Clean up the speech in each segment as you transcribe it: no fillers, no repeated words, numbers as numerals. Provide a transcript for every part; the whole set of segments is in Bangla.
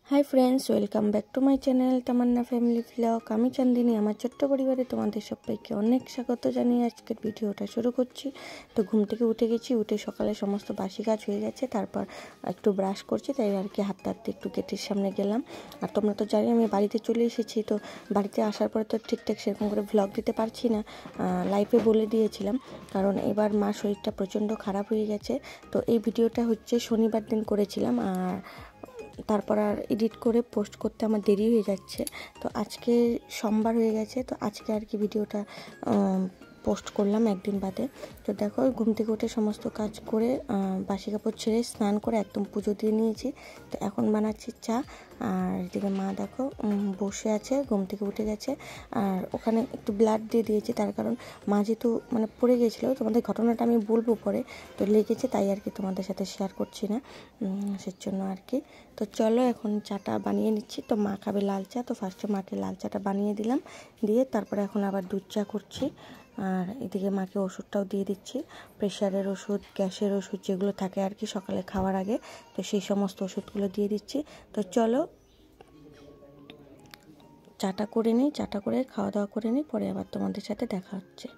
High friends welcome back to my channel Tamanna family vlog. आमी चांदिनी आमार छोट्ट परिवारे तोमादेर सबाइके अनेक स्वागत जानिये आजकेर भिडियोटा शुरू करछि। तो घुम थेके उठे गेछि, उठे सकाले समस्त बासी काज हये गेछे, तारपर एकटु ब्राश करछि, ताई आर कि हाथ टात एकटु गेटेर सामने गेलाम। आर तोमरा तो जानो आमी बाड़ीते चले एसेछि। तो बाड़ीते आसार परे तो ठीकठाक सेरकम करे व्लग दिते पारछि ना, लाइभे बोले दिएछिलाम कारण एबार मार शरीरटा प्रचंड खाराप हये गेछे। तो এই ভিডিওটা হচ্ছে শনিবার দিন করেছিলাম, আর তারপর আর এডিট করে পোস্ট করতে আমার দেরি হয়ে যাচ্ছে। তো আজকে সোমবার হয়ে গেছে, তো আজকে আর কি ভিডিওটা পোস্ট করলাম একদিন বাদে। তো দেখো ঘুম থেকে উঠে সমস্ত কাজ করে বাসি কাপড় ছেড়ে স্নান করে একদম পুজো দিয়ে নিয়েছি। তো এখন বানাচ্ছি চা। আর এদিকে মা দেখো বসে আছে, ঘুম থেকে উঠে গেছে। আর ওখানে একটু ব্লাড দিয়ে দিয়েছি, তার কারণ মা যেহেতু মানে পড়ে গেছিলো, তোমাদের ঘটনাটা আমি বলবো পরে, তো লেগেছে তাই আর কি তোমাদের সাথে শেয়ার করছি না, সেজন্য আর কি। তো চলো এখন চাটা বানিয়ে নিচ্ছি। তো মা খাবে লাল চা, তো ফার্স্টে মাকে লাল চাটা বানিয়ে দিলাম, দিয়ে তারপরে এখন আবার দুধ চা করছি। আর এদিকে মাকে ওষুধটাও দিয়ে দিচ্ছি, প্রেশারের ওষুধ, গ্যাসের ওষুধ যেগুলো থাকে আর কি সকালে খাওয়ার আগে, তো সেই সমস্ত ওষুধগুলো দিয়ে দিচ্ছি। তো চলো চাটা করে নিই, চাটা করে খাওয়া দাওয়া করে নিই, পরে আবার তোমাদের সাথে দেখা হচ্ছে।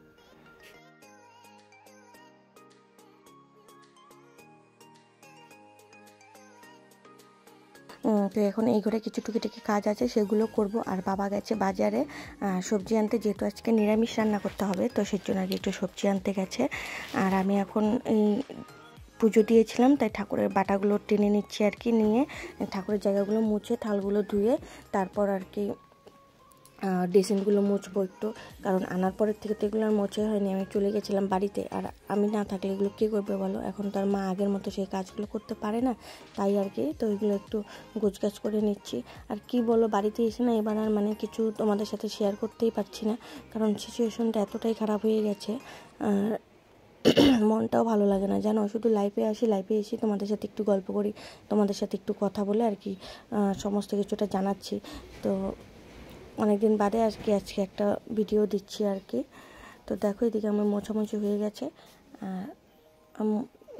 তো এখন এই ঘরে কিছু টুকিটাকি কাজ আছে, সেগুলো করব। আর বাবা গেছে বাজারে সবজি আনতে, যেহেতু আজকে নিরামিষ রান্না করতে হবে, তো সেই জন্য আর একটু সবজি আনতে গেছে। আর আমি এখন এই পুজো দিয়েছিলাম, তাই ঠাকুরের বাটাগুলো টেনে নিচ্ছি আর কি, নিয়ে ঠাকুরের জায়গাগুলো মুছে থালগুলো ধুয়ে তারপর আর কি ড্রেসিংগুলো মুছবো একটু, কারণ আনার পরের থেকে তো এগুলো আর মোছা হয়নি। আমি চলে গেছিলাম বাড়িতে, আর আমি না থাকলে এগুলো কী করবে বলো, এখন তার মা আগের মতো সেই কাজগুলো করতে পারে না, তাই আর কি। তো এগুলো একটু গোছগাছ করে নিচ্ছি। আর কি বলো, বাড়িতে এসে না এবার আর মানে কিছু তোমাদের সাথে শেয়ার করতেই পারছি না, কারণ সিচুয়েশনটা এতটাই খারাপ হয়ে গেছে। আর মনটাও ভালো লাগে না জানো, শুধু লাইফে আসি, লাইফে এসে তোমাদের সাথে একটু গল্প করি, তোমাদের সাথে একটু কথা বলে আর কি সমস্ত কিছুটা জানাচ্ছি। তো অনেকদিন বাদে আজকে একটা ভিডিও দিচ্ছি আর কি। তো দেখো এদিকে আমার মোছামুছি হয়ে গেছে।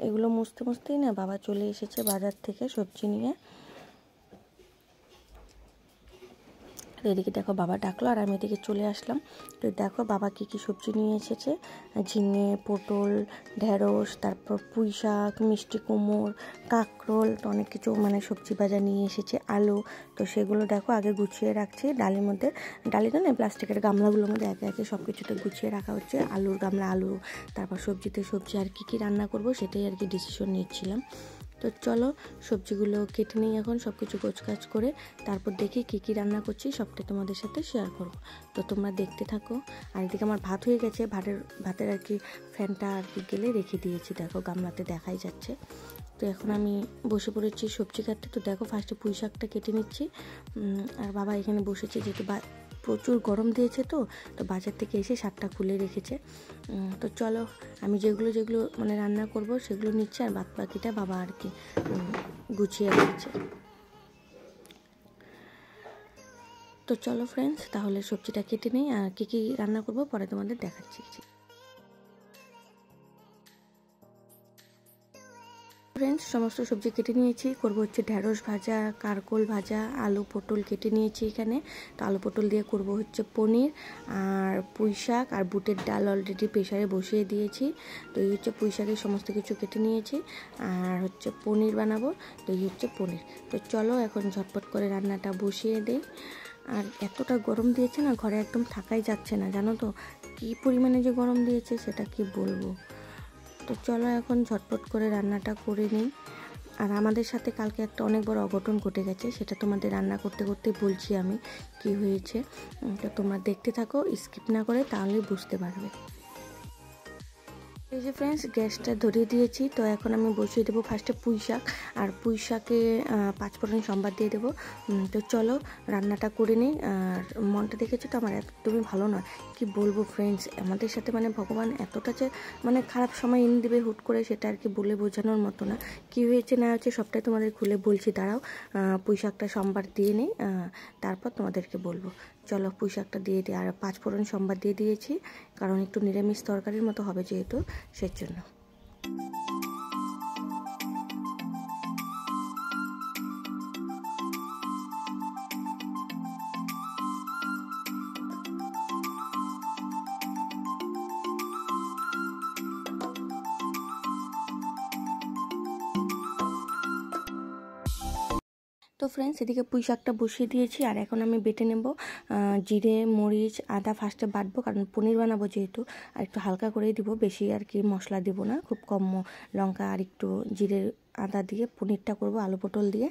এগুলো মুছতে মুছতেই না বাবা চলে এসেছে বাজার থেকে সবজি নিয়ে। তো এদিকে দেখো বাবা ডাকলো আর আমি এদিকে চলে আসলাম। তো দেখো বাবা কী কী সবজি নিয়ে এসেছে, ঝিঙে, পটল, ঢেঁড়স, তারপর পুঁই শাক, মিষ্টি কুমড়ো, কাঁকরোল, তো অনেক কিছু মানে সবজি বাজার নিয়ে এসেছে, আলু। তো সেগুলো দেখো আগে গুছিয়ে রাখছি ডালির মধ্যে, ডালিটা না প্লাস্টিকের গামলাগুলোর মধ্যে একে একে সব কিছুতে গুছিয়ে রাখা হচ্ছে। আলুর গামলা আলু, তারপর সবজিতে সবজি, আর কী কী রান্না করব সেটাই আর কি ডিসিশন নিচ্ছিলাম। তো চলো সবজিগুলো কেটে নিই এখন, সব কিছু গোছগাছ করে, তারপর দেখি কী কী রান্না করছি সবটা তোমাদের সাথে শেয়ার করব। তো তোমরা দেখতে থাকো। আর এদিকে আমার ভাত হয়ে গেছে, ভাতের আর কি ফ্যানটা আর কি গেলে রেখে দিয়েছি, দেখো গামলাতে দেখাই যাচ্ছে। তো এখন আমি বসে পড়েছি সবজি কাটতে। তো দেখো ফার্স্টে পুঁই শাকটা কেটে নিচ্ছি। আর বাবা এখানে বসেছে, যেহেতু প্রচুর গরম দিয়েছে, তো বাজার থেকে এসে শাকটা খুলে রেখেছে। তো চলো আমি যেগুলো মানে রান্না করব সেগুলো নিচ্ছি, আর বাদ বাকিটা বাবা আর কি গুছিয়ে রাখছে। তো চলো ফ্রেন্ডস, তাহলে সবজিটা কেটে নিই, আর কী কী রান্না করব পরে তোমাদের দেখাচ্ছি। ফ্রেন্ডস সমস্ত সবজি কেটে নিয়েছি, করবো হচ্ছে ঢেঁড়স ভাজা, কারকোল ভাজা, আলু পটল কেটে নিয়েছি এখানে। তো আলু পটল দিয়ে করব হচ্ছে পনির, আর পুঁই শাক আর বুটের ডাল অলরেডি প্রেশারে বসিয়ে দিয়েছি। তো এই হচ্ছে পুঁই শাকের সমস্ত কিছু কেটে নিয়েছি, আর হচ্ছে পনির বানাবো। তো এই হচ্ছে পনির। তো চলো এখন ঝটপট করে রান্নাটা বসিয়ে দিই। আর এতটা গরম দিয়েছে না, ঘরে একদম থাকাই যাচ্ছে না জানো তো, কী পরিমাণে যে গরম দিয়েছে সেটা কি বলবো। তো চলো এখন ঝটপট করে রান্নাটা করে নিই। আর আমাদের সাথে কালকে একটা অনেক বড় অঘটন ঘটে গেছে, সেটা তোমাদের রান্না করতে করতে বলছি আমি কি হয়েছে। তো তোমরা দেখতে থাকো, স্কিপ না করে, তাহলেই বুঝতে পারবে। এই যে ফ্রেন্ডস গ্যাসটা ধরিয়ে দিয়েছি। তো এখন আমি বসিয়ে দেবো ফার্স্টে পুঁই শাক, আর পুঁই শাকে 5 ফোড়ন সম্বাদ দিয়ে দেবো। তো চলো রান্নাটা করে নিই। আর মনটা দেখেছো তো আমার একদমই ভালো নয়, কি বলবো ফ্রেন্ডস, আমাদের সাথে মানে ভগবান এতটা যে মানে খারাপ সময় এনে দেবে হুট করে, সেটা আর কি বলে বোঝানোর মতো না। কি হয়েছে না হয়েছে সবটাই তোমাদের খুলে বলছি, দাঁড়াও পুঁই শাকটা সম্বার দিয়ে নিই, তারপর তোমাদেরকে বলবো। চলো পুঁই শাকটা দিয়ে দিই, আর 5 ফোড়ন সম্বার দিয়ে দিয়েছি, কারণ একটু নিরামিষ তরকারির মতো হবে যেহেতু, সেজন্য। তো ফ্রেন্ডস, এদিকে পুঁই শাকটা বসিয়ে দিয়েছি আর এখন আমি বেটে নেব জিরে, মরিচ, আদা ফার্স্টে বাটবো, কারণ পনির বানাবো যেহেতু, আর একটু হালকা করেই দিব, বেশি আর কি মশলা দিব না, খুব কম লঙ্কা আর একটু জিরে আদা দিয়ে পনিরটা করব আলু পটল দিয়ে।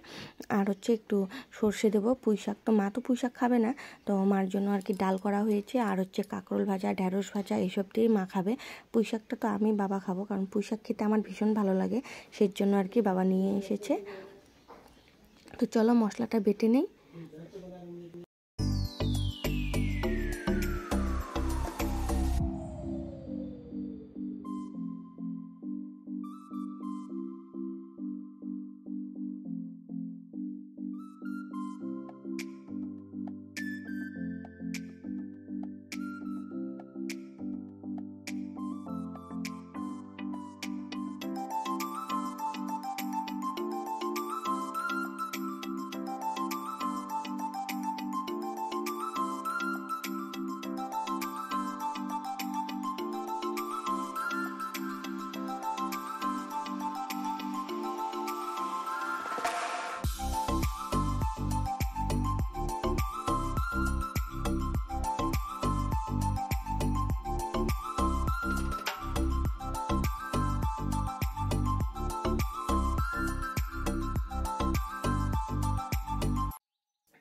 আর হচ্ছে একটু সর্ষে দেবো। পুঁই শাক তো মা তো পুঁই শাক খাবে না, তো মার জন্য আর কি ডাল করা হয়েছে। আর হচ্ছে কাঁকরোল ভাজা, ঢ্যাঁড়স ভাজা এইসব দিয়েই মা খাবে। পুঁই শাকটা তো আমি বাবা খাবো, কারণ পুঁই শাক খেতে আমার ভীষণ ভালো লাগে, সেই জন্য আর কি বাবা নিয়ে এসেছে। তো চলো মশলাটা বেটে নেই।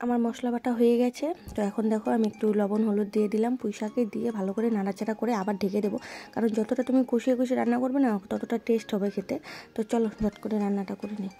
আমার মশলা বাটা হয়ে গেছে। তো এখন দেখো আমি একটু লবণ হলুদ দিয়ে দিলাম, পুঁই শাকে দিয়ে ভালো করে নাড়াচাড়া করে আবার ঢেকে দেবো, কারণ যতটা তুমি কষিয়ে কষিয়ে রান্না করবে না ততটা টেস্ট হবে খেতে। তো চলো ঝট করে রান্নাটা করে নিই।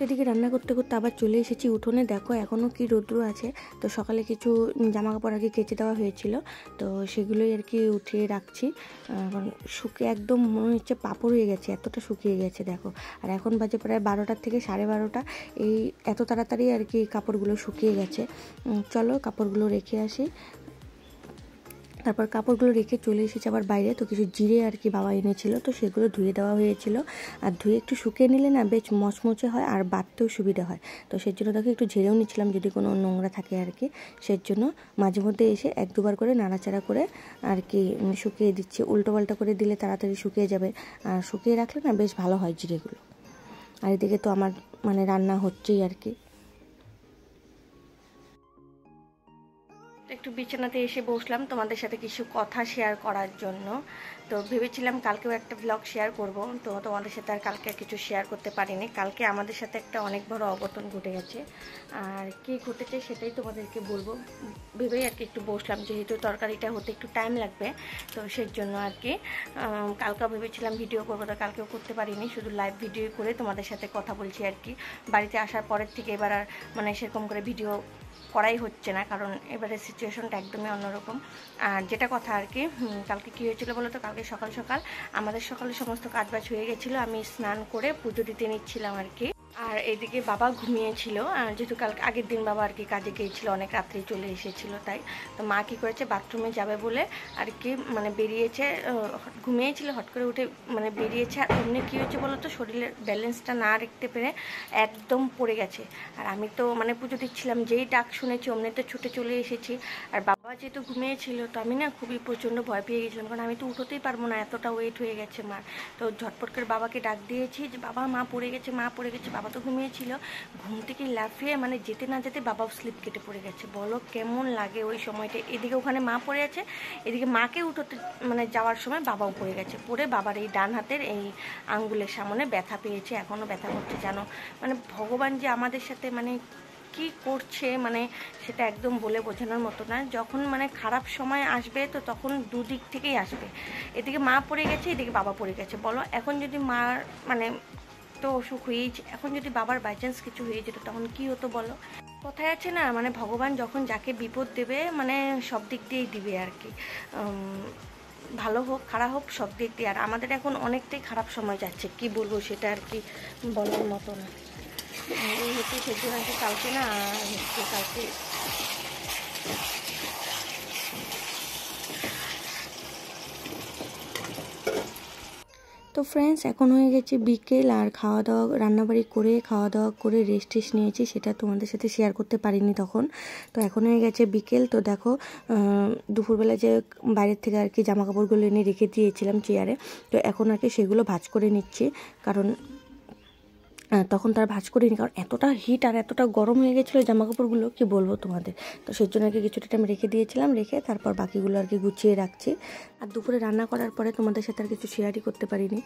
এদিকে রান্না করতে করতে আবার চলে এসেছি উঠোনে। দেখো এখনও কি রৌদ্র আছে। তো সকালে কিছু জামা কাপড় আর কি কেচে দেওয়া হয়েছিল, তো সেগুলোই আর কি উঠিয়ে রাখছি। শুকিয়ে একদম মনে হচ্ছে পাপড় হয়ে গেছে, এতটা শুকিয়ে গেছে দেখো। আর এখন বাজে প্রায় 12টার থেকে 12:30, এই এত তাড়াতাড়ি আর কি কাপড়গুলো শুকিয়ে গেছে। চলো কাপড়গুলো রেখে আসি। তারপর কাপড়গুলো রেখে চলে এসেছে আবার বাইরে। তো কিছু জিরে আর কি বাবা এনেছিল, তো সেগুলো ধুয়ে দেওয়া হয়েছিল। আর ধুয়ে একটু শুকিয়ে নিলে না বেশ মচমচে হয় আর বাটতেও সুবিধা হয়। তো সেই জন্য তাকে একটু ঝেড়েও নিচ্ছিলাম যদি কোনো নোংরা থাকে আর কি। সেই জন্য মাঝে মধ্যে এসে 1-2বার করে নাড়াচাড়া করে আর কি শুকিয়ে দিচ্ছি। উল্টো পাল্টা করে দিলে তাড়াতাড়ি শুকিয়ে যাবে, আর শুকিয়ে রাখলে না বেশ ভালো হয় জিরেগুলো। আর এদিকে তো আমার মানে রান্না হচ্ছেই আর কি। একটু বিছানাতে এসে বসলাম তোমাদের সাথে কিছু কথা শেয়ার করার জন্য। তো ভেবেছিলাম কালকেও একটা ব্লগ শেয়ার করব, তো তোমাদের সাথে আর কালকে কিছু শেয়ার করতে পারিনি। কালকে আমাদের সাথে একটা অনেক বড় অঘটন ঘটে গেছে, আর কী ঘটেছে সেটাই তোমাদেরকে বলবো ভেবেই আর কি একটু বসলাম, যেহেতু তরকারিটা হতে একটু টাইম লাগবে। তো সেই জন্য আর কি কালকেও ভেবেছিলাম ভিডিও করবো, তো কালকেও করতে পারিনি, শুধু লাইভ ভিডিও করে তোমাদের সাথে কথা বলছি আর কি। বাড়িতে আসার পরের থেকে এবার আর মানে সেরকম করে ভিডিও করাই হচ্ছে না, কারণ এবারে সিচুয়েশনটা একদমই অন্যরকম। আর যেটা কথা আর কি, কালকে কী হয়েছিল বলো তো, কালকে সকাল সকাল আমাদের সকালে সমস্ত কাজবাজ হয়ে গেছিলো, আমি স্নান করে পুজো দিতে নিচ্ছিলাম আর কি। আর এইদিকে বাবা ঘুমিয়েছিল, যেহেতু কালকে আগের দিন বাবা আর কি কাজে গিয়েছিল, অনেক রাত্রে চলে এসেছিলো তাই। তো মা কী করেছে, বাথরুমে যাবে বলে আর কি মানে বেরিয়েছে, ঘুমিয়েছিল, হট করে উঠে মানে বেরিয়েছে। আর অমনি কী হয়েছে বলো তো, শরীরের ব্যালেন্সটা না রাখতে পেরে একদম পড়ে গেছে। আর আমি তো মানে পুজো দিচ্ছিলাম, যেই ডাক শুনেছি অমনি তো ছুটে চলে এসেছি। আর বাবা যেহেতু ঘুমিয়েছিল, তো আমি না খুবই প্রচণ্ড ভয় পেয়ে গেছিলাম, কারণ আমি তো উঠোতেই পারবো না, এতটা ওয়েট হয়ে গেছে মার। তো ঝটপট করে বাবাকে ডাক দিয়েছি যে বাবা মা পড়ে গেছে, মা পড়ে গেছে। বাবা তো ঘুমিয়েছিল, ঘুম থেকে লাফিয়ে মানে যেতে না যেতে বাবাও স্লিপ কেটে পড়ে গেছে। বলো কেমন লাগে ওই সময়টা, এদিকে ওখানে মা পড়ে আছে, এদিকে মাকে উঠোতে মানে যাওয়ার সময় বাবাও পড়ে গেছে। পড়ে বাবার এই ডান হাতের এই আঙ্গুলের সামনে ব্যথা পেয়েছে, এখনও ব্যথা করছে জানো। মানে ভগবান যে আমাদের সাথে মানে কি করছে মানে সেটা একদম বলে বোঝানোর মতো না। যখন মানে খারাপ সময় আসবে তো তখন দুদিক থেকেই আসবে। এদিকে মা পড়ে গেছে, এদিকে বাবা পড়ে গেছে। বলো এখন যদি মার মানে তো অসুখ হয়েইছে, এখন যদি বাবার বাই চান্স কিছু হয়ে যেত তখন কি হতো বলো। কথায় আছে না, মানে ভগবান যখন যাকে বিপদ দেবে মানে সব দিক দিয়েই দিবে আর কি, ভালো হোক খারাপ হোক সব দিক দিয়ে। আর আমাদের এখন অনেকটাই খারাপ সময় যাচ্ছে, কি বলবো সেটা আর কি বলার মতো না। এই হচ্ছে সেজন্য আর কি কালকে না হচ্ছে কালকে তো ফ্রেন্ডস, এখন হয়ে গেছে বিকেল, আর খাওয়া দাওয়া রান্নাবাড়ি করে খাওয়া দাওয়া করে রেস্ট টেস্ট নিয়েছি, সেটা তোমাদের সাথে শেয়ার করতে পারিনি তখন। তো এখন হয়ে গেছে বিকেল। তো দেখো দুপুরবেলা যে বাইরের থেকে আর কি জামা কাপড়গুলো এনে রেখে দিয়েছিলাম চেয়ারে, তো এখন আর কি সেগুলো ভাঁজ করে নিচ্ছি, কারণ তখন তার ভাঁজ করিনি, কারণ এতটা হিট আর এতটা গরম হয়ে গেছিলো জামা কাপড়গুলো কি বলবো তোমাদের। তো সেই জন্য আর কি কিছুটা টাইম রেখে দিয়েছিলাম, রেখে তারপর বাকিগুলো আর কি গুছিয়ে রাখছি। আর দুপুরে রান্না করার পরে তোমাদের সাথে আর কিছু শেয়ারই করতে পারিনি।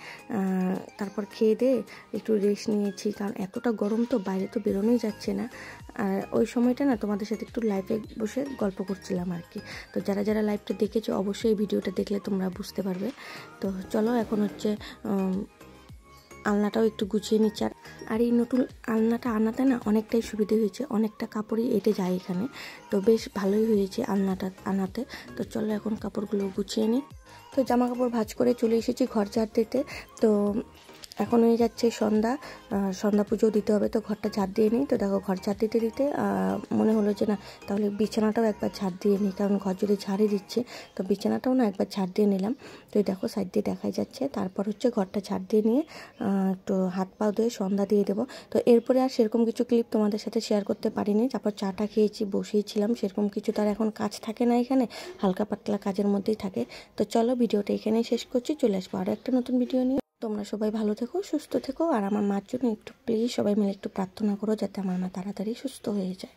তারপর খেয়ে দিয়ে একটু রেস্ট নিয়েছি, কারণ এতটা গরম তো বাইরে তো বেরোনোই যাচ্ছে না। আর ওই সময়টা না তোমাদের সাথে একটু লাইভে বসে গল্প করছিলাম আর কি। তো যারা যারা লাইভটা দেখেছো অবশ্যই ভিডিওটা দেখলে তোমরা বুঝতে পারবে। তো চলো এখন হচ্ছে আলনাটাও একটু গুছিয়ে নিচ্ছি। আর এই নতুন আলনাটা আনাতে না অনেকটাই সুবিধে হয়েছে, অনেকটা কাপড়ই এঁটে যায় এখানে, তো বেশ ভালোই হয়েছে আলনাটা আনাতে। তো চলো এখন কাপড়গুলো গুছিয়ে নিই। তো জামা কাপড় ভাঁজ করে চলে এসেছি ঘর ঝাড় দিতে। তো এখন হয়ে যাচ্ছে সন্ধ্যা পুজো দিতে হবে, তো ঘরটা ঝাড় দিয়ে নিই। তো দেখো ঘর ঝাড় দিতে দিতে মনে হলো যে না তাহলে বিছানাটাও একবার ঝাড় দিয়ে নিই, কারণ ঘর যদি ঝাড়িয়ে দিচ্ছি তো বিছানাটাও না একবার ঝাড় দিয়ে নিলাম। তো এই দেখো সাইড দিয়ে দেখাই যাচ্ছে। তারপর হচ্ছে ঘরটা ঝাড় দিয়ে নিয়ে একটু হাত পা ধুয়ে সন্ধ্যা দিয়ে দেবো। তো এরপরে আর সেরকম কিছু ক্লিপ তোমাদের সাথে শেয়ার করতে পারিনি। তারপর চাটা খেয়েছি, বসেইছিলাম, সেরকম কিছু তার এখন কাজ থাকে না এখানে, হালকা পাতলা কাজের মধ্যেই থাকে। তো চলো ভিডিওটা এখানেই শেষ করছি, চলে আসবো আরও একটা নতুন ভিডিও নিয়ে। তোমরা সবাই ভালো থেকো, সুস্থ থেকো, আর আমার মার জন্য একটু প্লিজ সবাই মিলে একটু প্রার্থনা করো যাতে আমার মা তাড়াতাড়ি সুস্থ হয়ে যায়।